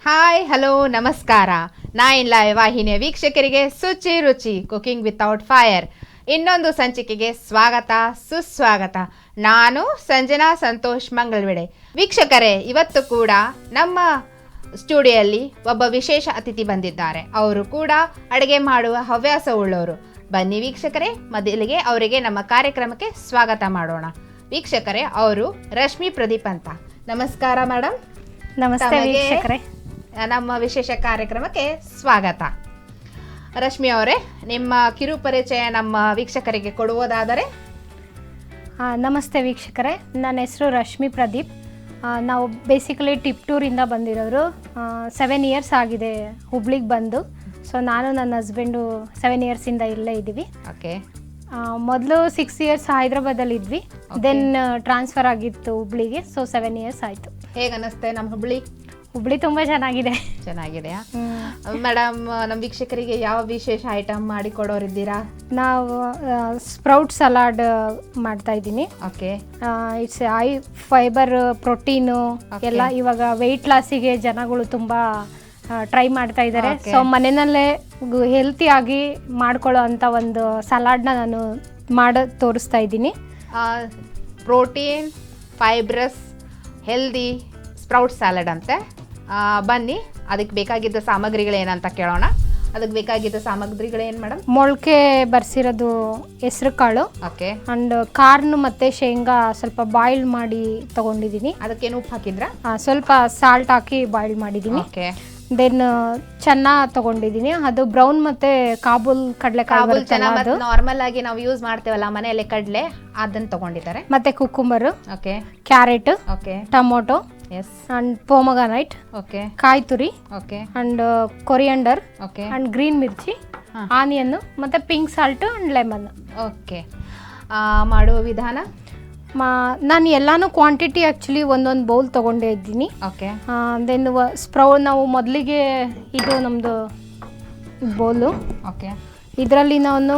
Hi hello ನಮಸ್ಕಾರ. Nine live ವಾಹಿನಿಯ ವೀಕ್ಷಕರಿಗೆ ಶುಚಿ ರುಚಿ ಕುಕಿಂಗ್ ವಿತೌಟ್ ಫೈರ್ ಇನ್ನೊಂದು ಸಂಚಿಕೆಗೆ ಸ್ವಾಗತ ಸುಸ್ವಾಗತ. ನಾನು ಸಂಜನಾ ಸಂತೋಷ್ ಮಂಗಳವಿಡೆ. ವೀಕ್ಷಕರೇ, ಇವತ್ತು ಕೂಡ ನಮ್ಮ ಸ್ಟುಡಿಯೋಲ್ಲಿ ಒಬ್ಬ ವಿಶೇಷ ಅತಿಥಿ ಬಂದಿದ್ದಾರೆ. ಅವರು ಕೂಡ ಅಡುಗೆ ಮಾಡುವ ಹವ್ಯಾಸ ಉಳ್ಳವರು. ಬನ್ನಿ ವೀಕ್ಷಕರೇ, ಮೊದಲಿಗೆ ಅವರಿಗೆ ನಮ್ಮ ಕಾರ್ಯಕ್ರಮಕ್ಕೆ ಸ್ವಾಗತ ಮಾಡೋಣ. ವೀಕ್ಷಕರೇ, ಅವರು ರಶ್ಮಿ ಪ್ರದೀಪ್ ಅಂತ. ನಮಸ್ಕಾರ ಮೇಡಮ್. ನಮಸ್ತೆ ವೀಕ್ಷಕರೇ, ನಮ್ಮ ವಿಶೇಷ ಕಾರ್ಯಕ್ರಮಕ್ಕೆ ಸ್ವಾಗತ. ರಶ್ಮಿ ಅವರೇ, ನಿಮ್ಮ ಕಿರು ಪರಿಚಯ ನಮ್ಮ ವೀಕ್ಷಕರಿಗೆ ಕೊಡುವುದಾದರೆ? ನಮಸ್ತೆ ವೀಕ್ಷಕರೇ, ನನ್ನ ಹೆಸರು ರಶ್ಮಿ ಪ್ರದೀಪ್. ನಾವು ಬೇಸಿಕಲಿ ಟಿಪ್ಟೂರಿಂದ ಬಂದಿರೋರು. 7 ಇಯರ್ಸ್ ಆಗಿದೆ ಹುಬ್ಳಿಗೆ ಬಂದು. ಸೊ ನಾನು ನನ್ನ ಹಸ್ಬೆಂಡು 7 ಇಯರ್ಸಿಂದ ಇಲ್ಲೇ ಇದ್ದೀವಿ. ಓಕೆ. ಮೊದಲು 6 ಇಯರ್ಸ್ ಹೈದ್ರಾಬಾದಲ್ಲಿ ಇದ್ವಿ. ದೆನ್ ಟ್ರಾನ್ಸ್ಫರ್ ಆಗಿತ್ತು ಹುಬ್ಳಿಗೆ. ಸೊ 7 ಇಯರ್ಸ್ ಆಯಿತು. ಹೇಗೆ ಅನ್ನಿಸ್ತೆ ನಮ್ಮ ಹುಬ್ಳಿ? ಹುಬ್ಳಿ ತುಂಬ ಚೆನ್ನಾಗಿದೆ. ಚೆನ್ನಾಗಿದೆಯಾ ಮೇಡಮ್? ನಮ್ಮ ವೀಕ್ಷಕರಿಗೆ ಯಾವ ವಿಶೇಷ ಐಟಮ್ ಮಾಡಿ ಕೊಡೋರಿದ್ದೀರಾ? ನಾವು ಸ್ಪ್ರೌಟ್ ಸಲಾಡ್ ಮಾಡ್ತಾ ಇದ್ದೀನಿ. Okay. It's high fibre, protein ಎಲ್ಲ. ಇವಾಗ ವೆಯ್ಟ್ ಲಾಸಿಗೆ ಜನಗಳು ತುಂಬ ಟ್ರೈ ಮಾಡ್ತಾ ಇದ್ದಾರೆ. ಸೊ ಮನೆಯಲ್ಲೇ ಹೆಲ್ತಿಯಾಗಿ ಮಾಡ್ಕೊಳ್ಳೋ ಅಂಥ ಒಂದು ಸಲಾಡ್ನ ನಾನು ತೋರಿಸ್ತಾ ಇದ್ದೀನಿ. Protein, fibrous, healthy sprout salad ಅಂತೆ. ಬನ್ನಿ, ಅದಕ್ಕೆ ಬೇಕಾಗಿದ್ದ ಸಾಮಗ್ರಿಗಳೇನಂತ ಕೇಳೋಣ. ಅದಕ್ಕೆ ಬೇಕಾಗಿದ್ದ ಸಾಮಗ್ರಿಗಳೇನು ಮೇಡಮ್? ಮೊಳಕೆ ಬರ್ಸಿರೋದು ಹೆಸರು ಕಾಳು. ಓಕೆ. ಅಂಡ್ ಕಾರ್ನ್ ಮತ್ತು ಶೇಂಗಾ ಸ್ವಲ್ಪ ಬಾಯ್ಲ್ ಮಾಡಿ ತಗೊಂಡಿದ್ದೀನಿ. ಅದಕ್ಕೇನು ಉಪ್ಪು ಹಾಕಿದ್ರಾ? ಸ್ವಲ್ಪ ಸಾಲ್ಟ್ ಹಾಕಿ ಬಾಯ್ಲ್ ಮಾಡಿದ್ದೀನಿ. ಓಕೆ. ದೆನ್ ಚೆನ್ನ ತಗೊಂಡಿದ್ದೀನಿ. ಅದು ಬ್ರೌನ್ ಮತ್ತೆ ಕಾಬೂಲ್ ಕಡಲೆಕಾಳು ನಾರ್ಮಲ್ ಆಗಿ ನಾವು ಯೂಸ್ ಮಾಡ್ತೇವಲ್ಲ ಮನೆಯಲ್ಲಿ ಕಡಲೆ, ಅದನ್ನ ತಗೊಂಡಿದ್ದಾರೆ. ಮತ್ತೆ cucumber, okay, carrot, okay, tomato, yes, and pomegranate, okay, ಕಾಯಿ ತುರಿ, okay, and coriander, okay, and green mirchi, onion, ಮತ್ತೆ pink salt and lemon. Okay. ಮಾಡುವ ವಿಧಾನ? ನಾನು ಎಲ್ಲಾನು ಕ್ವಾಂಟಿಟಿ ಆ್ಯಕ್ಚುಲಿ ಒಂದೊಂದು ಬೌಲ್ ತೊಗೊಂಡೇ ಇದ್ದೀನಿ. ಓಕೆ. ದೆನ್ ನಾವು ಮೊದಲಿಗೆ ಇದು ನಮ್ಮದು ಬೌಲು. ಓಕೆ. ಇದರಲ್ಲಿ ನಾನು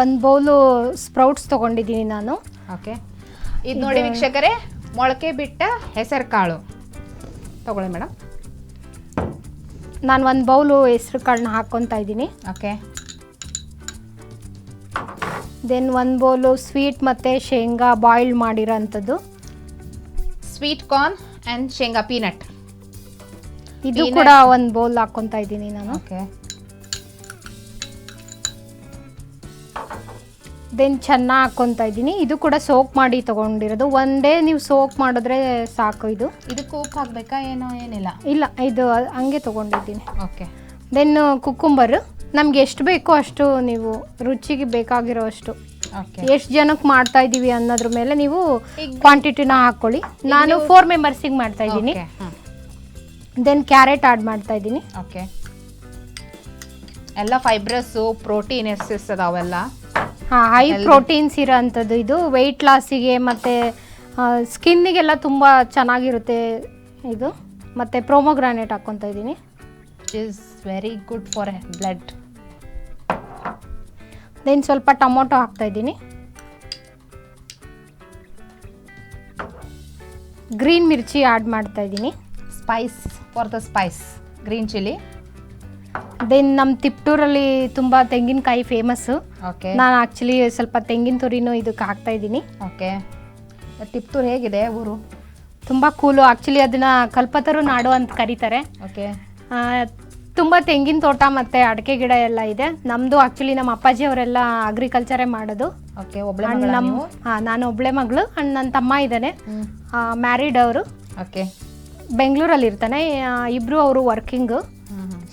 1 ಬೌಲು ಸ್ಪ್ರೌಟ್ಸ್ ತೊಗೊಂಡಿದ್ದೀನಿ ನಾನು. ಓಕೆ. ಇದು ನೋಡಿ ವೀಕ್ಷಕರೇ, ಮೊಳಕೆ ಬಿಟ್ಟ ಹೆಸರು ಕಾಳು ತಗೊಳ್ಳಿ ಮೇಡಮ್. ನಾನು 1 ಬೌಲು ಹೆಸರು ಕಾಳನ್ನ ಹಾಕ್ಕೊತಾ ಇದ್ದೀನಿ. ಓಕೆ. ದೆನ್ 1 ಬೌಲು ಸ್ವೀಟ್ ಮತ್ತು ಶೇಂಗಾ ಬಾಯ್ಲ್ ಮಾಡಿರೋ ಅಂಥದ್ದು. ಸ್ವೀಟ್ ಕಾರ್ನ್ ಆ್ಯಂಡ್ ಶೇಂಗಾ ಪೀನಟ್, ಇದು ಕೂಡ 1 ಬೌಲ್ ಹಾಕ್ಕೊತಾ ಇದ್ದೀನಿ ನಾನು. ಓಕೆ. ದೆನ್ ಚೆನ್ನ ಹಾಕ್ಕೊತಾ ಇದ್ದೀನಿ. ಇದು ಕೂಡ ಸೋಕ್ ಮಾಡಿ ತೊಗೊಂಡಿರೋದು. ಒಂದೇ ನೀವು ಸೋಕ್ ಮಾಡಿದ್ರೆ ಸಾಕು. ಇದಕ್ಕೆ ಉಪ್ಪು ಹಾಕಬೇಕಾ ಏನೋ? ಏನಿಲ್ಲ, ಇಲ್ಲ, ಇದು ಹಂಗೆ ತೊಗೊಂಡಿದ್ದೀನಿ. ಓಕೆ. ದೆನ್ ಕುಕ್ಕುಂಬರ್ ನಮ್ಗೆ ಎಷ್ಟು ಬೇಕೋ ಅಷ್ಟು, ನೀವು ರುಚಿಗೆ ಬೇಕಾಗಿರೋ ಅಷ್ಟು, ಎಷ್ಟು ಜನಕ್ಕೆ ಮಾಡ್ತಾ ಇದ್ದೀವಿ ಅನ್ನೋದ್ರ ಮೇಲೆ ನೀವು ಕ್ವಾಂಟಿಟಿನ ಹಾಕ್ಕೊಳ್ಳಿ. ನಾನು 4 ಮೆಂಬರ್ಸಿಗೆ ಮಾಡ್ತಾ ಇದ್ದೀನಿ. ದೆನ್ ಕ್ಯಾರೆಟ್ ಆ್ಯಡ್ ಮಾಡ್ತಾ ಇದ್ದೀನಿ. ಓಕೆ. ಎಲ್ಲ ಫೈಬ್ರಸ್ಸು, ಪ್ರೋಟೀನ್ ಅವೆಲ್ಲ. ಹೈ ಪ್ರೋಟೀನ್ಸ್ ಇರೋ ಅಂಥದ್ದು. ಇದು ವೆಯ್ಟ್ ಲಾಸಿಗೆ ಮತ್ತು ಸ್ಕಿನ್ನಿಗೆಲ್ಲ ತುಂಬ ಚೆನ್ನಾಗಿರುತ್ತೆ ಇದು. ಮತ್ತು ಪ್ರೋಮೋಗ್ರಾನೇಟ್ ಹಾಕ್ಕೊತಾ ಇದ್ದೀನಿ. Is very good for blood. Then ಸ್ವಲ್ಪ ಟೊಮೊಟೊ ಹಾಕ್ತಾ ಇದ್ದೀನಿ. ಗ್ರೀನ್ ಮಿರ್ಚಿ ಆ್ಯಡ್ ಮಾಡ್ತಾ ಇದ್ದೀನಿ. Spice, for the spice, green chilli. Then ನಮ್ಮ ತಿಪ್ಟೂರಲ್ಲಿ ತುಂಬ ತೆಂಗಿನಕಾಯಿ ಫೇಮಸ್ಸು. ಓಕೆ. ನಾನು ಆ್ಯಕ್ಚುಲಿ ಸ್ವಲ್ಪ ತೆಂಗಿನ ತುರಿನೂ ಇದಕ್ಕೆ ಹಾಕ್ತಾ ಇದ್ದೀನಿ. ಓಕೆ. ತಿಪ್ಟೂರು ಹೇಗಿದೆ ಊರು? ತುಂಬ ಕೂಲು. ಆ್ಯಕ್ಚುಲಿ ಅದನ್ನು ಕಲ್ಪತರು ನಾಡು ಅಂತ ಕರೀತಾರೆ. ಓಕೆ. ತುಂಬ ತೆಂಗಿನ ತೋಟ ಮತ್ತು ಅಡಿಕೆ ಗಿಡ ಎಲ್ಲ ಇದೆ. ನಮ್ಮದು ಆ್ಯಕ್ಚುಲಿ ನಮ್ಮ ಅಪ್ಪಾಜಿ ಅವರೆಲ್ಲ ಅಗ್ರಿಕಲ್ಚರೇ ಮಾಡೋದು. ಓಕೆ. ನಾನು ಒಬ್ಬಳೆ ಮಗಳು. ಅಂಡ್ ನನ್ನ ತಮ್ಮ ಇದ್ದಾನೆ, ಮ್ಯಾರಿಡ್ ಅವರು. ಓಕೆ. ಬೆಂಗಳೂರಲ್ಲಿ ಇರ್ತಾನೆ. ಇಬ್ಬರು ಅವರು ವರ್ಕಿಂಗು.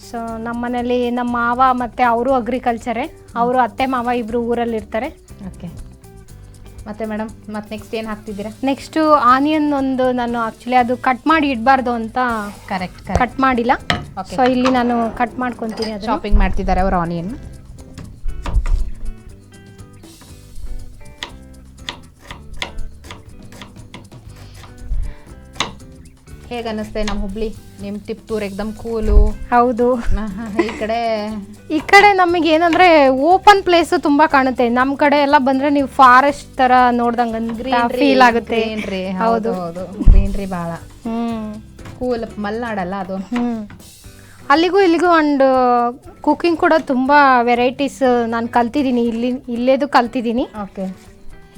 ಸೊ ನಮ್ಮ ಮನೇಲಿ ನಮ್ಮ ಮಾವ ಮತ್ತು ಅವರು ಅಗ್ರಿಕಲ್ಚರೇ. ಅವರು ಅತ್ತೆ ಮಾವ ಇಬ್ಬರು ಊರಲ್ಲಿ ಇರ್ತಾರೆ. ಓಕೆ. ಮತ್ತೆ ಮೇಡಮ್, ಮತ್ತೆ ನೆಕ್ಸ್ಟ್ ಏನು ಹಾಕ್ತಿದ್ದೀರಾ? ನೆಕ್ಸ್ಟು ಆನಿಯನ್ ನಾನು ಆ್ಯಕ್ಚುಲಿ ಅದು ಕಟ್ ಮಾಡಿ ಇಡಬಾರ್ದು ಅಂತ ಕಟ್ ಮಾಡಿಲ್ಲ. ಸೊ ಇಲ್ಲಿ ನಾನು ಕಟ್ ಮಾಡ್ಕೊತೀನಿ. ಅದು ಶಾಪಿಂಗ್ ಮಾಡ್ತಿದ್ದಾರೆ ಅವರು ಆನಿಯನ್. ಹೇಗೆ ಅನ್ನಿಸ್ತೆ ನಮ್ಮ ಹುಬ್ಳಿ? ನಿಮ್ಮ ತಿಪ್ಟೂರ್ ಎಕ್ದಮ್ ಕೂಲು. ಹೌದು. ಈ ಕಡೆ ನಮಗೆ ಏನಂದ್ರೆ ಓಪನ್ ಪ್ಲೇಸ್ ತುಂಬಾ ಕಾಣುತ್ತೆ. ನಮ್ಮ ಕಡೆ ಎಲ್ಲ ಬಂದ್ರೆ ನೀವು ಫಾರೆಸ್ಟ್ ತರ ನೋಡ್ದಂಗ ಫೀಲ್ ಆಗುತ್ತೆ. ಹೌದು, ಗ್ರೀನ್ರಿ ಬಹಳ. ಕೂಲ್ ಮಲೆನಾಡಲ್ಲ ಅದು. ಅಲ್ಲಿಗೂ ಇಲ್ಲಿಗೂ ಅಂಡ್ ಕುಕಿಂಗ್ ಕೂಡ ತುಂಬ ವೆರೈಟೀಸ್ ನಾನು ಕಲ್ತಿದ್ದೀನಿ, ಇಲ್ಲೇದು ಕಲ್ತಿದ್ದೀನಿ. ಓಕೆ,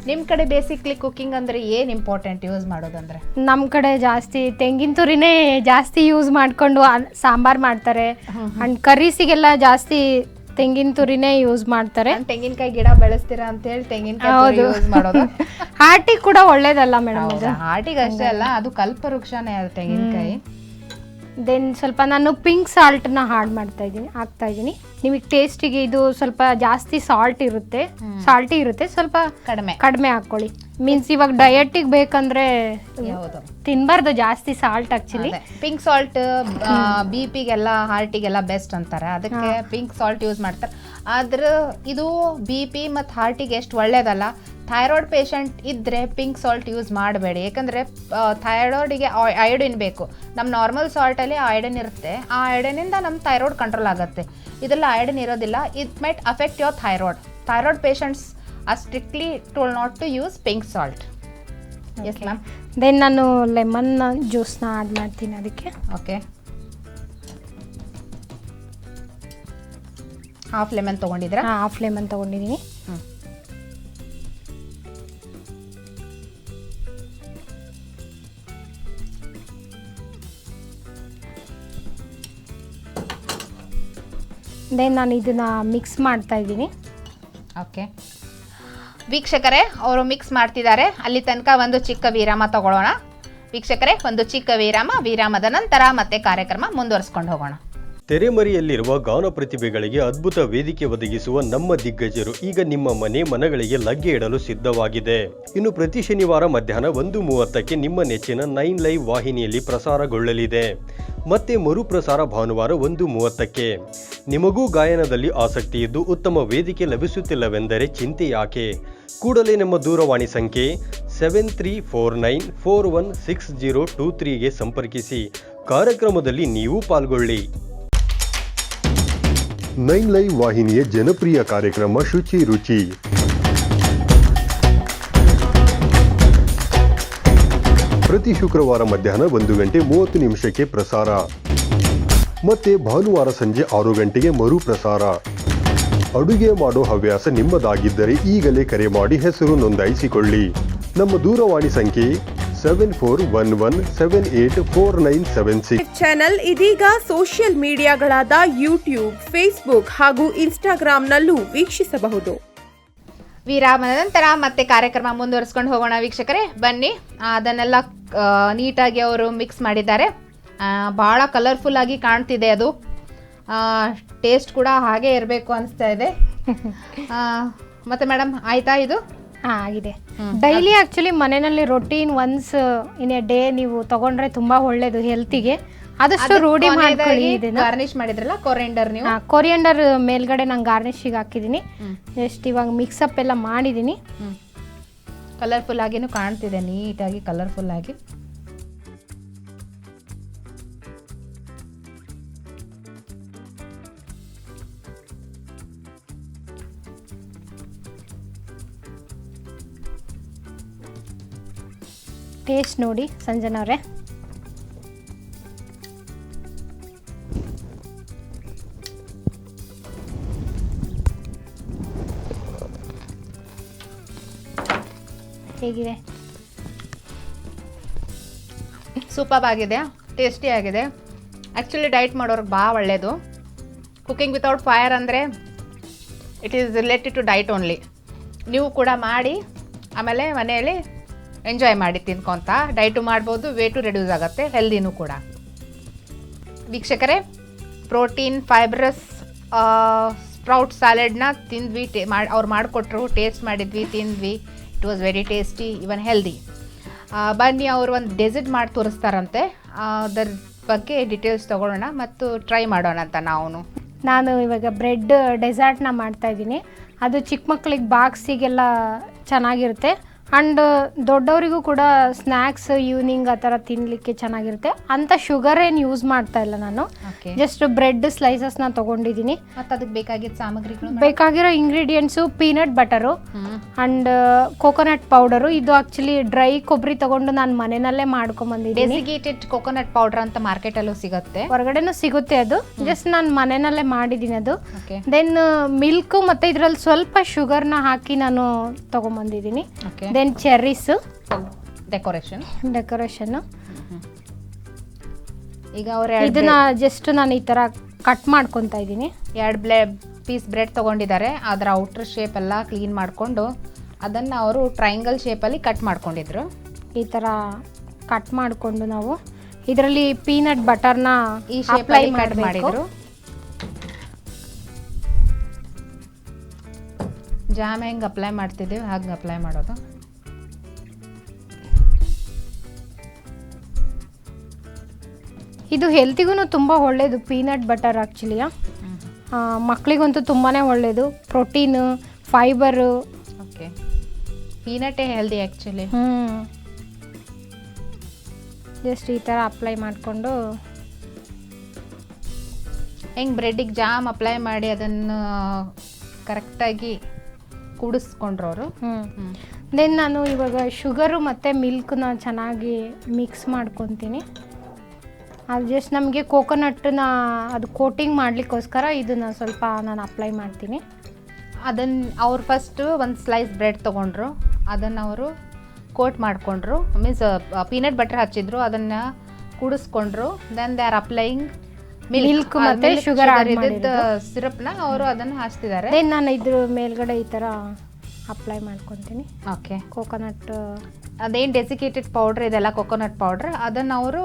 ನಿಮ್ಮ ಕಡೆ ಬೇಸಿಕ್ಲಿ ಕುಕಿಂಗ್ ಅಂದರೆ ಏನು ಇಂಪಾರ್ಟೆಂಟ್ ಯೂಸ್ ಮಾಡೋದಂದ್ರೆ? ನಮ್ಮ ಕಡೆ ಜಾಸ್ತಿ ತೆಂಗಿನ ತುರಿನೇ ಜಾಸ್ತಿ ಯೂಸ್ ಮಾಡಿಕೊಂಡು ಸಾಂಬಾರು ಮಾಡ್ತಾರೆ. ಅಂಡ್ ಕರ್ರೀಸಿಗೆಲ್ಲ ಜಾಸ್ತಿ ತೆಂಗಿನ ತುರಿನೇ ಯೂಸ್ ಮಾಡ್ತಾರೆ. ತೆಂಗಿನಕಾಯಿ ಗಿಡ ಬೆಳೆಸ್ತೀರಾ ಅಂತ ಹೇಳಿ ತೆಂಗಿನಕಾಯಿ ಯೂಸ್ ಮಾಡೋದು. ಹಾರ್ಟಿಗೆ ಕೂಡ ಒಳ್ಳೇದಲ್ಲ ಮೇಡಮ್ ಇದು. ಹಾರ್ಟಿಗೆ ಅಷ್ಟೇ ಅಲ್ಲ, ಅದು ಕಲ್ಪವೃಕ್ಷನೇ ಅದು ತೆಂಗಿನಕಾಯಿ. ದೆನ್ ಸ್ವಲ್ಪ ನಾನು ಪಿಂಕ್ ಸಾಲ್ಟ್ನ ಹಾಕ್ತಾ ಇದ್ದೀನಿ. ನಿಮಗೆ ಟೇಸ್ಟಿಗೆ ಇದು ಸ್ವಲ್ಪ ಜಾಸ್ತಿ ಸಾಲ್ಟಿ ಇರುತ್ತೆ, ಸ್ವಲ್ಪ ಕಡಿಮೆ ಹಾಕ್ಕೊಳ್ಳಿ. ಮೀನ್ಸ್ ಇವಾಗ ಡಯಟಿಗೆ ಬೇಕಂದ್ರೆ ತಿನ್ಬಾರ್ದು ಜಾಸ್ತಿ ಸಾಲ್ಟ್. ಆಕ್ಚುಲಿ ಪಿಂಕ್ ಸಾಲ್ಟ್ BP-ಗೆಲ್ಲ ಹಾರ್ಟಿಗೆಲ್ಲ ಬೆಸ್ಟ್ ಅಂತಾರೆ, ಅದಕ್ಕೆ ಪಿಂಕ್ ಸಾಲ್ಟ್ ಯೂಸ್ ಮಾಡ್ತಾರೆ. ಆದ್ರೆ ಇದು BP ಮತ್ತು ಹಾರ್ಟಿಗೆ ಎಷ್ಟು ಒಳ್ಳೇದಲ್ಲ. ಥೈರಾಯ್ಡ್ ಪೇಷಂಟ್ ಇದ್ದರೆ ಪಿಂಕ್ ಸಾಲ್ಟ್ ಯೂಸ್ ಮಾಡಬೇಡಿ, ಯಾಕಂದರೆ ಥೈರಾಯ್ಡಿಗೆ ಅಯೋಡಿನ್ ಬೇಕು. ನಮ್ಮ ನಾರ್ಮಲ್ ಸಾಲ್ಟಲ್ಲಿ ಅಯೋಡಿನ್ ಇರುತ್ತೆ, ಆ ಅಯೋಡಿನಿಂದ ನಮ್ಮ ಥೈರಾಯ್ಡ್ ಕಂಟ್ರೋಲ್ ಆಗುತ್ತೆ. ಇದೆಲ್ಲ ಅಯೋಡಿನ್ ಇರೋದಿಲ್ಲ, it might affect your thyroid patients are strictly told not to use pink salt. Yes ma'am. Then ನಾನು ಲೆಮನ್ ಜ್ಯೂಸ್ನ ಆ್ಯಡ್ ಮಾಡ್ತೀನಿ ಅದಕ್ಕೆ. ಓಕೆ, ಹಾಫ್ ಲೆಮನ್ ತೊಗೊಂಡಿದ್ದೀರಾ? ಹಾಫ್ ಲೆಮನ್ ತೊಗೊಂಡಿದ್ದೀನಿ. ದೆನ್ ನಾನು ಇದನ್ನ ಮಿಕ್ಸ್ ಮಾಡ್ತಾ ಇದ್ದೀನಿ. ಓಕೆ ವೀಕ್ಷಕರೇ, ಅವರು ಮಿಕ್ಸ್ ಮಾಡ್ತಿದ್ದಾರೆ. ಅಲ್ಲಿ ತನಕ ಒಂದು ಚಿಕ್ಕ ವಿರಾಮ ತಗೊಳ್ಳೋಣ. ವೀಕ್ಷಕರೇ, ಒಂದು ಚಿಕ್ಕ ವಿರಾಮದ ನಂತರ ಮತ್ತೆ ಕಾರ್ಯಕ್ರಮ ಮುಂದುವರಿಸ್ಕೊಂಡು ಹೋಗೋಣ. ತೆರೆಮರೆಯಲ್ಲಿರುವ ಗಾನ ಪ್ರತಿಭೆಗಳಿಗೆ ಅದ್ಭುತ ವೇದಿಕೆ ಒದಗಿಸುವ ನಮ್ಮ ದಿಗ್ಗಜರು ಈಗ ನಿಮ್ಮ ಮನಗಳಿಗೆ ಲಗ್ಗೆ ಇಡಲು ಸಿದ್ಧವಾಗಿದೆ. ಇನ್ನು ಪ್ರತಿ ಶನಿವಾರ ಮಧ್ಯಾಹ್ನ 1:30ಕ್ಕೆ ನಿಮ್ಮ ನೆಚ್ಚಿನ 9 ಲೈವ್ ವಾಹಿನಿಯಲ್ಲಿ ಪ್ರಸಾರಗೊಳ್ಳಲಿದೆ. ಮತ್ತೆ ಮರುಪ್ರಸಾರ ಭಾನುವಾರ 1:30ಕ್ಕೆ. ನಿಮಗೂ ಗಾಯನದಲ್ಲಿ ಆಸಕ್ತಿ ಇದ್ದು ಉತ್ತಮ ವೇದಿಕೆ ಲಭಿಸುತ್ತಿಲ್ಲವೆಂದರೆ ಚಿಂತೆ ಯಾಕೆ? ಕೂಡಲೇ ನಮ್ಮ ದೂರವಾಣಿ ಸಂಖ್ಯೆ 7349416023ಗೆ ಸಂಪರ್ಕಿಸಿ. ಕಾರ್ಯಕ್ರಮದಲ್ಲಿ ನೀವು ಪಾಲ್ಗೊಳ್ಳಿ. 9 ಲೈವ್ ವಾಹಿನಿಯ ಜನಪ್ರಿಯ ಕಾರ್ಯಕ್ರಮ ಶುಚಿ ರುಚಿ. ಪ್ರತಿ ಶುಕ್ರವಾರ ಮಧ್ಯಾಹ್ನ 1:30 ಪ್ರಸಾರ, ಮತ್ತೆ ಭಾನುವಾರ ಸಂಜೆ 6 ಗಂಟೆಗೆ ಮರುಪ್ರಸಾರ. ಅಡುಗೆ ಮಾಡೋ ಹವ್ಯಾಸ ನಿಮ್ಮದಾಗಿದ್ದರೆ ಈಗಲೇ ಕರೆ ಮಾಡಿ ಹೆಸರು ನೋಂದಾಯಿಸಿಕೊಳ್ಳಿ. ನಮ್ಮ ದೂರವಾಣಿ ಸಂಖ್ಯೆ 7411784976. ಚಾನೆಲ್ ಇದೀಗ ಸೋಷಿಯಲ್ ಮೀಡಿಯಾಗಳಾದ ಯೂಟ್ಯೂಬ್, ಫೇಸ್ಬುಕ್ ಹಾಗೂ ಇನ್ಸ್ಟಾಗ್ರಾಂನಲ್ಲೂ ವೀಕ್ಷಿಸಬಹುದು. ವಿರಾಮದ ನಂತರ ಮತ್ತೆ ಕಾರ್ಯಕ್ರಮ ಮುಂದುವರಿಸ್ಕೊಂಡು ಹೋಗೋಣ. ವೀಕ್ಷಕರೇ ಬನ್ನಿ, ಅದನ್ನೆಲ್ಲ ನೀಟಾಗಿ ಅವರು ಮಿಕ್ಸ್ ಮಾಡಿದ್ದಾರೆ. ಭಾಳ ಕಲರ್ಫುಲ್ ಆಗಿ ಕಾಣ್ತಿದೆ ಅದು. ಟೇಸ್ಟ್ ಕೂಡ ಹಾಗೆ ಇರಬೇಕು ಅನಿಸ್ತಾ ಇದೆ. ಮತ್ತೆ ಮೇಡಮ್ ಆಯ್ತಾ ಇದು? ಆಗಿದೆ. ಡೈಲಿ ಆ್ಯಕ್ಚುಲಿ ಮನೆಯಲ್ಲಿ routine once in a day ನೀವು ತಗೊಂಡ್ರೆ ತುಂಬ ಒಳ್ಳೇದು ಹೆಲ್ತಿಗೆ. ಆದಷ್ಟು ರೂಢಿ ಮಾಡ್ಕೊಳ್ಳಿ. ಇದನ್ನ ಗಾರ್ನಿಶ್ ಮಾಡಿದ್ರಲ್ಲ ಕೊರಿಯಂಡರ್, ನೀವು ಕೊರಿಯಂಡರ್ ಮೇಲ್ಗಡೆ ನಾನು ಗಾರ್ನಿಶಿಗೆ ಹಾಕಿದ್ದೀನಿ. ಜಸ್ಟ್ ಇವಾಗ ಮಿಕ್ಸಪ್ ಎಲ್ಲ ಮಾಡಿದ್ದೀನಿ. ಕಲರ್ಫುಲ್ ಆಗಿನೂ ಕಾಣ್ತಿದೆ, ನೀಟಾಗಿ ಕಲರ್ಫುಲ್ ಆಗಿ. ಟೇಸ್ಟ್ ನೋಡಿ ಸಂಜನವ್ರೆ. ಹೇಗಿದೆ? ಸೂಪರ್ ಆಗಿದೆ, ಟೇಸ್ಟಿ ಆಗಿದೆ. ಆ್ಯಕ್ಚುಲಿ ಡಯಟ್ ಮಾಡೋರ್ಗೆ ಭಾಳ ಒಳ್ಳೆಯದು. ಕುಕಿಂಗ್ ವಿತೌಟ್ ಫೈರ್ ಅಂದರೆ it is related to diet only. ನೀವು ಕೂಡ ಮಾಡಿ ಆಮೇಲೆ ಮನೆಯಲ್ಲಿ ಎಂಜಾಯ್ ಮಾಡಿ ತಿನ್ಕೊತ ಡಯಟು ಮಾಡ್ಬೋದು, ವೇಟು ರೆಡ್ಯೂಸ್ ಆಗುತ್ತೆ, ಹೆಲ್ದಿನೂ ಕೂಡ. ವೀಕ್ಷಕರೇ, ಪ್ರೋಟೀನ್ ಫೈಬ್ರಸ್ ಸ್ಪ್ರೌಟ್ ಸ್ಯಾಲೆಡ್ನ ತಿಂದ್ವಿ, ಅವ್ರು ಮಾಡಿಕೊಟ್ರು, ಟೇಸ್ಟ್ ಮಾಡಿದ್ವಿ, ತಿಂದ್ವಿ. It was very tasty, even healthy. ಬನ್ನಿ, ಅವರು ಒಂದು ಡೆಸರ್ಟ್ ಮಾಡಿ ತೋರಿಸ್ತಾರಂತೆ, ಅದರ ಬಗ್ಗೆ ಡೀಟೇಲ್ಸ್ ತೊಗೊಳ್ಳೋಣ ಮತ್ತು ಟ್ರೈ ಮಾಡೋಣ ಅಂತ. ನಾನು ಇವಾಗ ಬ್ರೆಡ್ ಡೆಸರ್ಟ್ನ ಮಾಡ್ತಾಯಿದ್ದೀನಿ. ಅದು ಚಿಕ್ಕ ಮಕ್ಕಳಿಗೆ ಬಾಕ್ಸಿಗೆಲ್ಲ ಚೆನ್ನಾಗಿರುತ್ತೆ. ಆ್ಯಂಡ್ ದೊಡ್ಡವರಿಗೂ ಕೂಡ ಸ್ನ್ಯಾಕ್ಸ್ ಈವ್ನಿಂಗ್ ಆ ಥರ ತಿನ್ನಲಿಕ್ಕೆ ಚೆನ್ನಾಗಿರುತ್ತೆ. ಅಂಥ ಶುಗರ್ ಏನು ಯೂಸ್ ಮಾಡ್ತಾ ಇಲ್ಲ ನಾನು. ಓಕೆ. ಜಸ್ಟ್ ಬ್ರೆಡ್ ಸ್ಲೈಸಸ್ನ ತೊಗೊಂಡಿದ್ದೀನಿ. ಮತ್ತು ಅದಕ್ಕೆ ಬೇಕಾಗಿದ್ದ ಸಾಮಗ್ರಿಗಳು ಬೇಕಾಗಿರೋ ingredients peanut butter and coconut powder. ಇದು ಆ್ಯಕ್ಚುಲಿ ಡ್ರೈ ಕೊಬ್ಬರಿ ತೊಗೊಂಡು ನಾನು ಮನೆಯಲ್ಲೇ ಮಾಡ್ಕೊಂಬಂದಿದ್ದೀನಿ. ಡೆಸಿಗೇಟೆಡ್ ಕೋಕೋನಟ್ ಪೌಡರ್ ಅಂತ ಮಾರ್ಕೆಟಲ್ಲೂ ಸಿಗುತ್ತೆ, ಹೊರಗಡೆನೂ ಸಿಗುತ್ತೆ ಅದು. ಜಸ್ಟ್ ನಾನು ಮನೆಯಲ್ಲೇ ಮಾಡಿದ್ದೀನಿ ಅದು. ಓಕೆ. ದೆನ್ ಮಿಲ್ಕು ಮತ್ತು ಇದರಲ್ಲಿ ಸ್ವಲ್ಪ ಶುಗರ್ನ ಹಾಕಿ ನಾನು ತೊಗೊಂಬಂದಿದ್ದೀನಿ. ಓಕೆ. ದೆನ್ ಚೆರ್ರೀಸು ಡೆಕೋರೇಷನ್ನು. ಈಗ ಅವ್ರು ಇದನ್ನ ಜಸ್ಟ್ ನಾನು ಈ ಥರ ಕಟ್ ಮಾಡ್ಕೊತಾ ಇದ್ದೀನಿ. 2 ಪೀಸ್ ಬ್ರೆಡ್ ತೊಗೊಂಡಿದ್ದಾರೆ. ಅದರ ಔಟರ್ ಶೇಪ್ ಎಲ್ಲ ಕ್ಲೀನ್ ಮಾಡಿಕೊಂಡು ಅದನ್ನು ಅವರು ಟ್ರಯಾಂಗಲ್ ಶೇಪಲ್ಲಿ ಕಟ್ ಮಾಡ್ಕೊಂಡಿದ್ರು. ಈ ಥರ ಕಟ್ ಮಾಡಿಕೊಂಡು ನಾವು ಇದರಲ್ಲಿ ಪೀನಟ್ ಬಟರ್ನ ಈ ಅಪ್ಲೈ ಶೇಪಲ್ಲಿ ಕಟ್ ಮಾಡಿದ್ರು. ಜಾಮ್ ಹೆಂಗೆ ಅಪ್ಲೈ ಮಾಡ್ತಿದ್ದೀವಿ ಹಾಗೆ ಅಪ್ಲೈ ಮಾಡೋದು. ಇದು ಹೆಲ್ತಿಗೂ ತುಂಬ ಒಳ್ಳೆಯದು ಪೀನಟ್ ಬಟರ್ ಆ್ಯಕ್ಚುಲಿಯ. ಮಕ್ಕಳಿಗಂತೂ ತುಂಬಾ ಒಳ್ಳೆಯದು. Protein, fibre. ಓಕೆ. ಪೀನಟೇ ಹೆಲ್ದಿ ಆ್ಯಕ್ಚುಲಿ. ಜಸ್ಟ್ ಈ ಥರ ಅಪ್ಲೈ ಮಾಡಿಕೊಂಡು ಹೆಂಗೆ ಬ್ರೆಡ್ಡಿಗೆ ಜಾಮ್ ಅಪ್ಲೈ ಮಾಡಿ ಅದನ್ನು ಕರೆಕ್ಟಾಗಿ ಕೂಡಿಸ್ಕೊಂಡ್ರು ಅವರು. ದೆನ್ ನಾನು ಇವಾಗ ಶುಗರು ಮತ್ತು ಮಿಲ್ಕ್ನ ಚೆನ್ನಾಗಿ ಮಿಕ್ಸ್ ಮಾಡ್ಕೊತೀನಿ. ಅದು ಜಸ್ಟ್ ನಮಗೆ ಕೋಕೋನಟ್ನ ಅದು ಕೋಟಿಂಗ್ ಮಾಡಲಿಕ್ಕೋಸ್ಕರ ಇದನ್ನು ಸ್ವಲ್ಪ ನಾನು ಅಪ್ಲೈ ಮಾಡ್ತೀನಿ. ಅದನ್ನು ಅವ್ರು ಫಸ್ಟು ಒಂದು ಸ್ಲೈಸ್ ಬ್ರೆಡ್ ತೊಗೊಂಡ್ರು, ಅದನ್ನು ಅವರು ಕೋಟ್ ಮಾಡಿಕೊಂಡ್ರು, ಮೀನ್ಸ್ ಪೀನಟ್ ಬಟರ್ ಹಚ್ಚಿದ್ರು, ಅದನ್ನು ಕೂಡಿಸ್ಕೊಂಡ್ರು. Then they are applying milk ಮತ್ತು ಶುಗರ್ ಇದ್ದಿದ್ದ ಸಿರಪ್ನ ಅವರು ಅದನ್ನು ಹಾಕ್ತಿದ್ದಾರೆ. ದೆನ್ ನಾನು ಇದ್ರ ಮೇಲ್ಗಡೆ ಈ ಥರ ಅಪ್ಲೈ ಮಾಡ್ಕೊತೀನಿ. ಓಕೆ. ಕೋಕೋನಟ್ ಅದೇನು ಡೆಸಿಕೇಟೆಡ್ ಪೌಡ್ರ್ ಇದೆಲ್ಲ ಕೋಕೋನಟ್ ಪೌಡ್ರ್ ಅದನ್ನು ಅವರು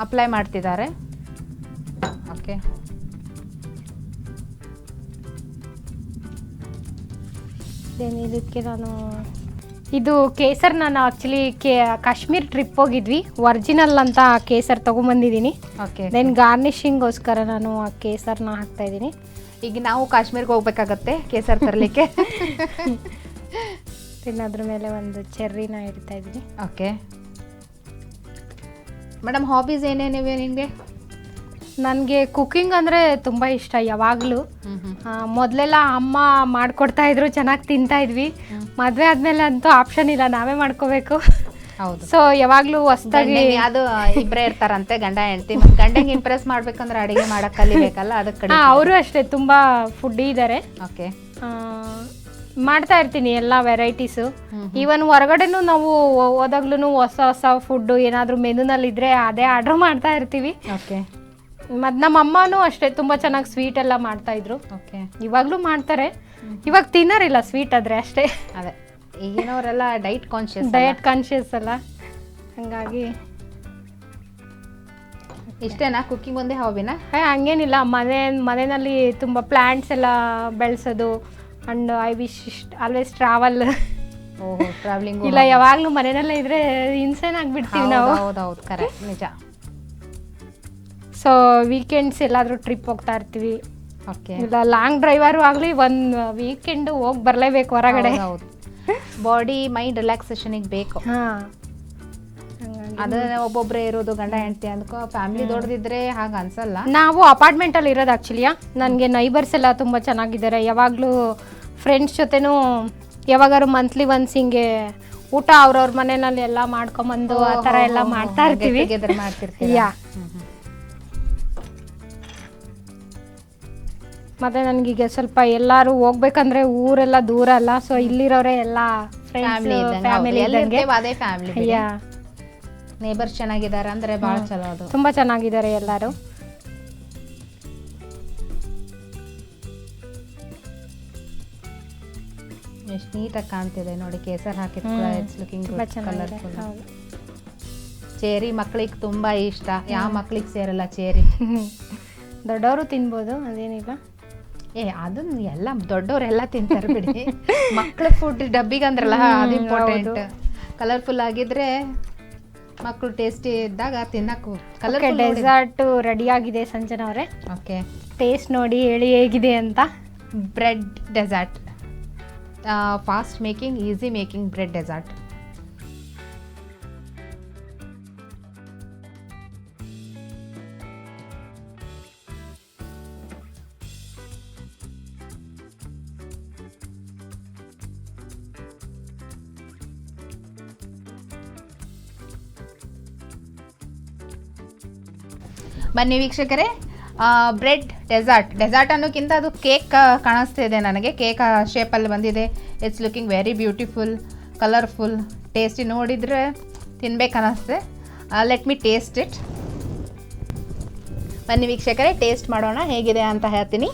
ಅಪ್ಲೈ ಮಾಡ್ತಿದ್ದಾರೆ. ಓಕೆ. ದೆನ್ ಇದಕ್ಕೆ ನಾನು ಇದು ಕೇಸರ್ ನಾನು ಆ್ಯಕ್ಚುಲಿ ಕಾಶ್ಮೀರ್ ಟ್ರಿಪ್ ಹೋಗಿದ್ವಿ, ಒರಿಜಿನಲ್ ಅಂತ ಕೇಸರ್ ತೊಗೊಂಬಂದಿದ್ದೀನಿ. ಓಕೆ. ದೆನ್ ಗಾರ್ನಿಷಿಂಗ್ಗೋಸ್ಕರ ನಾನು ಆ ಕೇಸರ್ನ ಹಾಕ್ತಾಯಿದ್ದೀನಿ. ಈಗ ನಾವು ಕಾಶ್ಮೀರ್ಗೆ ಹೋಗ್ಬೇಕಾಗತ್ತೆ ಕೇಸರ್ ತರಲಿಕ್ಕೆ. ಅದ್ರ ಮೇಲೆ ಒಂದು ಚೆರ್ರಿನ ಇಡ್ತಾ ಇದ್ದೀನಿ. ಓಕೆ ಮೇಡಮ್, ಹಾಬೀಸ್ ಏನೇನಿವೆ ನಿಮಗೆ? ನನಗೆ ಕುಕ್ಕಿಂಗ್ ಅಂದರೆ ತುಂಬ ಇಷ್ಟ ಯಾವಾಗಲೂ. ಮೊದಲೆಲ್ಲ ಅಮ್ಮ ಮಾಡಿಕೊಡ್ತಾ ಇದ್ರು, ಚೆನ್ನಾಗಿ ತಿಂತಾ ಇದ್ವಿ. ಮದುವೆ ಆದಮೇಲೆ ಅಂತೂ ಆಪ್ಷನ್ ಇಲ್ಲ, ನಾವೇ ಮಾಡ್ಕೋಬೇಕು. ಹೌದು. ಸೊ ಯಾವಾಗಲೂ ಹೊಸ್ದಾಗಿ ಅದು ಇಬ್ಬರೇ ಇರ್ತಾರಂತೆ ಗಂಡ ಹೆಂಡತಿ. ಗಂಡಂಗೆ ಇಂಪ್ರೆಸ್ ಮಾಡ್ಬೇಕಂದ್ರೆ ಅಡಿಗೆ ಮಾಡಕ್ ಕಲಿಬೇಕಲ್ಲ, ಅದಕ್ಕೆ. ಅವರು ಅಷ್ಟೇ ತುಂಬ ಫುಡ್ಡಿ ಇದ್ದಾರೆ. ಓಕೆ. ಮಾಡ್ತಾ ಇರ್ತೀನಿ ಎಲ್ಲ ವೆರೈಟೀಸು. ಈವನ್ ಹೊರಗಡೆನೂ ನಾವು ಹೋದಾಗ್ಲೂ ಹೊಸ ಹೊಸ ಫುಡ್ಡು ಏನಾದರೂ ಮೆನುನಲ್ಲಿದ್ದರೆ ಅದೇ ಆರ್ಡ್ರ್ ಮಾಡ್ತಾ ಇರ್ತೀವಿ. ಓಕೆ. ಮತ್ತು ನಮ್ಮ ಅಮ್ಮನೂ ಅಷ್ಟೇ ತುಂಬ ಚೆನ್ನಾಗಿ ಸ್ವೀಟ್ ಎಲ್ಲ ಮಾಡ್ತಾಯಿದ್ರು. ಓಕೆ. ಇವಾಗಲೂ ಮಾಡ್ತಾರೆ. ಇವಾಗ ತಿನ್ನೋರಿಲ್ಲ ಸ್ವೀಟ್ ಆದರೆ ಅಷ್ಟೇ. ಅದೇ ಈಗಿನವರೆಲ್ಲ ಡಯಟ್ ಕಾನ್ಷಿಯಸ್ ಅಲ್ಲ, ಹಾಗಾಗಿ ಇಷ್ಟೇನಾ ಕುಕ್ಕಿಂಗ್ ಒಂದೇ ಹಾಬಿನಾ? ಹಂಗೇನಿಲ್ಲ. ಮನೆಯಲ್ಲಿ ತುಂಬ ಪ್ಲ್ಯಾಂಟ್ಸ್ ಎಲ್ಲ ಬೆಳೆಸೋದು. And I wish always travel. ಓಹೋ, ಟ್ರಾವೆಲಿಂಗ್ ಇಲ್ಲ, ಯಾವಾಗಲೂ ಮನೆಯಲ್ಲೇ ಇದ್ರೆ ಇನ್ಸೇನ್ ಆಗಿಬಿಡ್ತೀವಿ ನಾವು. ಹೌದೌದು, ಕರೆಕ್ಟ್, ನಿಜ. ಸೊ ವೀಕೆಂಡ್ಸ್ ಎಲ್ಲಾದರೂ ಟ್ರಿಪ್ ಹೋಗ್ತಾ ಇರ್ತೀವಿ. ಓಕೆ. ಇಲ್ಲ ಲಾಂಗ್ ಡ್ರೈವರು ಆಗಲಿ, ಒಂದು ವೀಕೆಂಡು ಹೋಗಿ ಬರಲೇಬೇಕು ಹೊರಗಡೆ. ಹೌದು, ಬಾಡಿ ಮೈಂಡ್ ರಿಲ್ಯಾಕ್ಸೇಷನಿಗೆ ಬೇಕು. ಅದ ಒಬ್ಬೊಬ್ಬರೇ ಇರೋದು ಗಂಡ ಹೆಂಡತಿ ಅಂದ್ಕೋ, ಫ್ಯಾಮಿಲಿ ದೊಡ್ಡದಿದ್ರೆ ಹಾಗೆ ಅನ್ಸಲ್ಲ. ನಾವು ಅಪಾರ್ಟ್ಮೆಂಟಲ್ಲಿ ಇರೋದು ಆ್ಯಕ್ಚುಲಿಯಾ. ನನಗೆ ನೈಬರ್ಸ್ ಎಲ್ಲ ತುಂಬ ಚೆನ್ನಾಗಿದ್ದಾರೆ. ಯಾವಾಗಲೂ ಫ್ರೆಂಡ್ಸ್ ಜೊತೆನೂ ಯಾವಾಗಾರು ಮಂತ್ಲಿ ಒನ್ಸ್ ಹಿಂಗೆ ಊಟ ಅವ್ರವ್ರ ಮನೆಯಲ್ಲಿ ಎಲ್ಲ ಮಾಡ್ಕೊಂಬಂದು ಆ ಥರ ಎಲ್ಲ ಮಾಡ್ತಾ ಇರ್ತೀವಿ. ಮಾಡ್ತಿರ್ತೀವಿ. ಮತ್ತು ನನಗೀಗ ಸ್ವಲ್ಪ ಎಲ್ಲರೂ ಹೋಗ್ಬೇಕಂದ್ರೆ ಊರೆಲ್ಲ ದೂರ ಅಲ್ಲ. ಸೊ ಇಲ್ಲಿರೋರೆ ಎಲ್ಲ ಫ್ಯಾಮಿಲಿ ಇದ್ದಂಗೆ. ಅದೇ ಫ್ಯಾಮಿಲಿ. ನೇಬರ್ಸ್ ಚೆನ್ನಾಗಿದ್ದಾರೆ ಅಂದ್ರೆ ಭಾಳ ಚಲೋ. ಅದು ತುಂಬ ಚೆನ್ನಾಗಿದ್ದಾರೆ ಎಲ್ಲರೂ. ಎಷ್ಟು ನೀಟಾಗಿ ಕಾಣ್ತಿದೆ ನೋಡಿ, ಕೇಸರ್ ಹಾಕಿದ್ ಇಟ್ಸ್ ಲುಕಿಂಗ್ ಕಲರ್ಫುಲ್. ಚೇರಿ ಮಕ್ಳಿಗೆ ತುಂಬಾ ಇಷ್ಟ. ಯಾವ ಮಕ್ಳಿಗೆ ಸೇರಲ್ಲ ಚೇರಿ? ದೊಡ್ಡವರು ತಿನ್ಬೋದು, ಅದೇನಿಲ್ಲ. ಅದನ್ನ ಎಲ್ಲ ದೊಡ್ಡವರೆಲ್ಲ ತಿಂತಾರೆ ಬಿಡಿ. ಮಕ್ಳ ಫುಡ್ ಡಬ್ಬಿಗೆ ಅಂದ್ರಲ್ಲ, ಅದು ಇಂಪಾರ್ಟೆಂಟ್. ಕಲರ್ಫುಲ್ ಆಗಿದ್ರೆ ಮಕ್ಕಳು ಟೇಸ್ಟಿ ಇದ್ದಾಗ ತಿನ್ನಕ್ಕೂ. ಡೆಸರ್ಟ್ ರೆಡಿ ಆಗಿದೆ ಸಂಜನಾ ಅವರೇ. ಓಕೆ, ಟೇಸ್ಟ್ ನೋಡಿ ಹೇಳಿ ಹೇಗಿದೆ ಅಂತ. Bread dessert fast making, easy making bread dessert. ಬನ್ನಿ ವೀಕ್ಷಕರೇ, ಬ್ರೆಡ್ ಡೆಸರ್ಟ್ ಅನ್ನೋಕ್ಕಿಂತ ಅದು ಕೇಕ್ ಕಾಣಿಸ್ತಿದೆ ನನಗೆ. ಕೇಕ್ ಶೇಪಲ್ಲಿ ಬಂದಿದೆ. It's looking very beautiful, colourful, tasty. ನೋಡಿದರೆ ತಿನ್ಬೇಕು ಅನ್ನಿಸ್ತೆ. Let me taste it. ಬನ್ನಿ ವೀಕ್ಷಕರೇ, ಟೇಸ್ಟ್ ಮಾಡೋಣ ಹೇಗಿದೆ ಅಂತ ಹೇಳ್ತೀನಿ.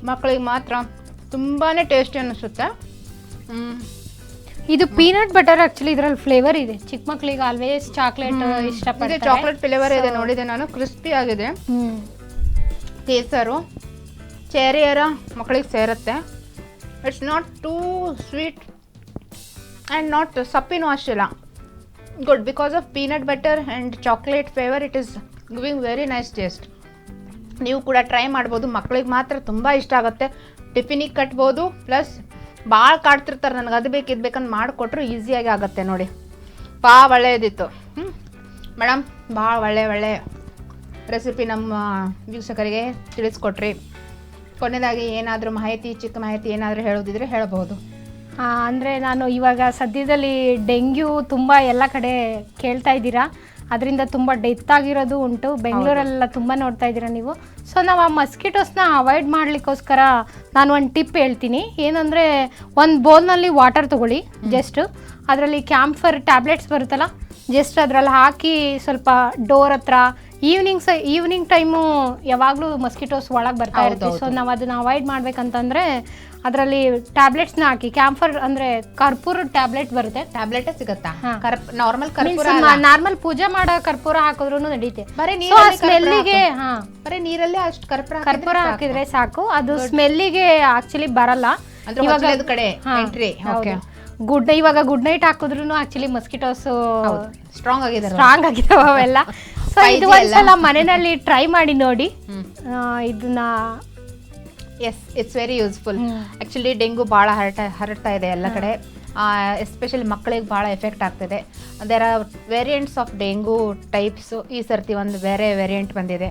ಮಕ್ಕಳಿಗೆ ಮಾತ್ರ ತುಂಬಾ ಟೇಸ್ಟಿ ಅನ್ನಿಸುತ್ತೆ. ಇದು ಪೀನಟ್ ಬಟರ್ ಆಕ್ಚುಲಿ ಇದರಲ್ಲಿ ಫ್ಲೇವರ್ ಇದೆ. ಚಿಕ್ಕ ಮಕ್ಕಳಿಗೆ ಆಲ್ವೇಸ್ ಚಾಕ್ಲೇಟ್ ಇಷ್ಟಪಡ್ತಾರೆ. ಚಾಕ್ಲೇಟ್ ಫ್ಲೇವರ್ ಇದೆ, ನೋಡಿದೆ ನಾನು. ಕ್ರಿಸ್ಪಿ ಆಗಿದೆ. ಕೇಸರು ಚೆರಿಯರ ಮಕ್ಕಳಿಗೆ ಸೇರುತ್ತೆ. It's not too sweet and not ಸಪ್ಪಿನೂ ಅಷ್ಟಿಲ್ಲ. Good, because of peanut butter and chocolate flavour it is giving very nice taste. ನೀವು ಕೂಡ ಟ್ರೈ ಮಾಡ್ಬೋದು. ಮಕ್ಕಳಿಗೆ ಮಾತ್ರ ತುಂಬ ಇಷ್ಟ ಆಗುತ್ತೆ. ಟಿಫಿನಿಗೆ ಕಟ್ಬೋದು. ಪ್ಲಸ್ ಭಾಳ ಕಾಡ್ತಿರ್ತಾರೆ, ನನಗೆ ಅದು ಬೇಕು ಇದು ಬೇಕಂತ ಮಾಡಿಕೊಟ್ರು ಈಸಿಯಾಗಿ ಆಗುತ್ತೆ. ನೋಡಿ, ಭಾಳ ಒಳ್ಳೆಯದಿತ್ತು. ಮೇಡಮ್, ಭಾಳ ಒಳ್ಳೆ ರೆಸಿಪಿ ನಮ್ಮ ವೀಕ್ಷಕರಿಗೆ ತಿಳಿಸ್ಕೊಟ್ರಿ. ಕೊನೆಯದಾಗಿ ಏನಾದರೂ ಚಿಕ್ಕ ಮಾಹಿತಿ ಏನಾದರೂ ಹೇಳೋದಿದ್ರೆ ಹೇಳಬಹುದು. ಅಂದರೆ ನಾನು ಇವಾಗ ಸದ್ಯದಲ್ಲಿ ಡೆಂಗ್ಯೂ ತುಂಬ ಎಲ್ಲ ಕಡೆ ಕೇಳ್ತಾ ಇದ್ದೀರಾ. ಅದರಿಂದ ತುಂಬ ಡೆತ್ ಆಗಿರೋದು ಉಂಟು. ಬೆಂಗಳೂರಲ್ಲೆಲ್ಲ ತುಂಬ ನೋಡ್ತಾ ಇದ್ದೀರಾ ನೀವು. ಸೊ ನಾವು ಆ ಮಸ್ಕಿಟೋಸ್ನ ಅವಾಯ್ಡ್ ಮಾಡಲಿಕ್ಕೋಸ್ಕರ ನಾನು ಒಂದು ಟಿಪ್ ಹೇಳ್ತೀನಿ. ಏನಂದರೆ, ಒಂದು ಬೌಲ್ನಲ್ಲಿ ವಾಟರ್ ತೊಗೊಳ್ಳಿ. ಜಸ್ಟ್ ಅದರಲ್ಲಿ ಕ್ಯಾಂಫರ್ ಟ್ಯಾಬ್ಲೆಟ್ಸ್ ಬರುತ್ತಲ್ಲ, ಜಸ್ಟ್ ಅದರಲ್ಲಿ ಹಾಕಿ ಸ್ವಲ್ಪ ಡೋರ್ ಹತ್ರ ಈವ್ನಿಂಗ್ ಟೈಮು ಯಾವಾಗಲೂ ಮಸ್ಕಿಟೋಸ್ ಒಳಗೆ ಬರ್ತಾ ಇರುತ್ತೆ. ಸೊ ನಾವು ಅದನ್ನು ಅವಾಯ್ಡ್ ಮಾಡ್ಬೇಕಂತಂದರೆ ಅದರಲ್ಲಿ ಟ್ಯಾಬ್ಲೆಟ್ಸ್ನ ಹಾಕಿ, ಕ್ಯಾಂಫರ್ ಅಂದರೆ ಕರ್ಪೂರ ಟ್ಯಾಬ್ಲೆಟ್ ಬರುತ್ತೆ. ಟ್ಯಾಬ್ಲೆಟ್ ಸಿಗುತ್ತಾ? ನಾರ್ಮಲ್ ಪೂಜೆ ಮಾಡೋ ಕರ್ಪೂರ ಹಾಕಿದ್ರು ನಡೆಯುತ್ತೆ. ಬರೀ ಸ್ಮೆಲ್ಲಿಗೆ ಬರೀ ನೀರಲ್ಲೇ ಅಷ್ಟು ಕರ್ಪೂರ ಹಾಕಿದ್ರೆ ಸಾಕು. ಅದು ಸ್ಮೆಲ್ಲಿಗೆ ಆಕ್ಚುಲಿ ಬರಲ್ಲ. ಇವಾಗ ಗುಡ್ ನೈಟ್ ಹಾಕಿದ್ರು ಆಕ್ಚುಲಿ ಮಸ್ಕಿಟೋಸ್ ಸ್ಟ್ರಾಂಗ್ ಆಗಿದಾವೆ ಅವೆಲ್ಲ. ಸೊ ಇದು ಒಂದ್ಸಲ ಮನೆಯಲ್ಲಿ ಟ್ರೈ ಮಾಡಿ ನೋಡಿ ಇದನ್ನ. Yes, it's very useful. Actually dengue ಭಾಳ ಹರಡ್ತಾ ಇದೆ ಎಲ್ಲ ಕಡೆ. ಎಸ್ಪೆಷಲಿ ಮಕ್ಕಳಿಗೆ ಭಾಳ ಎಫೆಕ್ಟ್ ಆಗ್ತಿದೆ. There are variants of dengue types. ಈ ಸರ್ತಿ ಒಂದು ಬೇರೆ ವೇರಿಯಂಟ್ ಬಂದಿದೆ.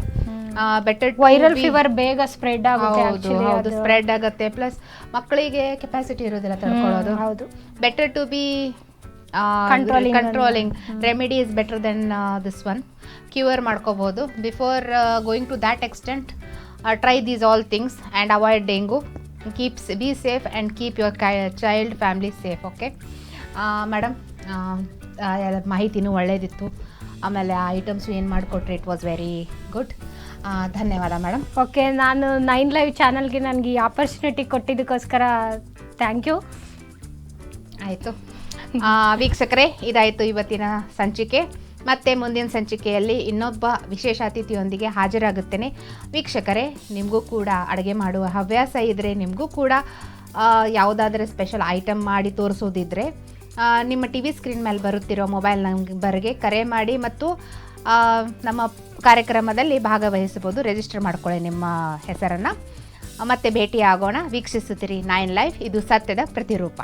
ಬೆಟರ್ ವೈರಲ್ ಫೀವರ್ ಬೇಗ ಸ್ಪ್ರೆಡ್ ಆಗುತ್ತೆ. ಹೌದು, ಸ್ಪ್ರೆಡ್ ಆಗುತ್ತೆ. ಪ್ಲಸ್ ಮಕ್ಕಳಿಗೆ ಕೆಪಾಸಿಟಿ ಇರೋದಿಲ್ಲ ತಡ್ಕೊಳ್ಳೋದು. ಹೌದು. Better to be controlling remedy is better than this one. Cure ಮಾಡ್ಕೋಬೋದು. Before going to that extent, try these all things and avoid dengue. Be safe and keep your child family safe. Okay madam, ಮಾಹಿತಿನೂ ಒಳ್ಳೆಯದಿತ್ತು. ಆಮೇಲೆ ಆ items ಏನು ಮಾಡಿಕೊಟ್ರಿ, it was very good. ಧನ್ಯವಾದ madam. Okay, ನಾನು 9 live ಚಾನಲ್ಗೆ ನನಗೆ ಈ ಆಪರ್ಚುನಿಟಿ ಕೊಟ್ಟಿದ್ದಕ್ಕೋಸ್ಕರ ಥ್ಯಾಂಕ್ ಯು. ಆಯಿತು ವೀಕ್ಷಕರೇ, ಇದಾಯಿತು ಇವತ್ತಿನ ಸಂಚಿಕೆ. ಮತ್ತೆ ಮುಂದಿನ ಸಂಚಿಕೆಯಲ್ಲಿ ಇನ್ನೊಬ್ಬ ವಿಶೇಷ ಅತಿಥಿಯೊಂದಿಗೆ ಹಾಜರಾಗುತ್ತೇನೆ. ವೀಕ್ಷಕರೇ, ನಿಮಗೂ ಕೂಡ ಅಡುಗೆ ಮಾಡುವ ಹವ್ಯಾಸ ಇದ್ದರೆ, ನಿಮಗೂ ಕೂಡ ಯಾವುದಾದ್ರೂ ಸ್ಪೆಷಲ್ ಐಟಮ್ ಮಾಡಿ ತೋರಿಸೋದಿದ್ದರೆ, ನಿಮ್ಮ ಟಿ ವಿ ಸ್ಕ್ರೀನ್ ಮೇಲೆ ಬರುತ್ತಿರೋ ಮೊಬೈಲ್ ನಂಬರ್ಗೆ ಕರೆ ಮಾಡಿ ಮತ್ತು ನಮ್ಮ ಕಾರ್ಯಕ್ರಮದಲ್ಲಿ ಭಾಗವಹಿಸಬಹುದು. ರಿಜಿಸ್ಟರ್ ಮಾಡ್ಕೊಳ್ಳಿ ನಿಮ್ಮ ಹೆಸರನ್ನು. ಮತ್ತೆ ಭೇಟಿಯಾಗೋಣ. ವೀಕ್ಷಿಸುತ್ತೀರಿ 9 ಲೈವ್. ಇದು ಸತ್ಯದ ಪ್ರತಿರೂಪ.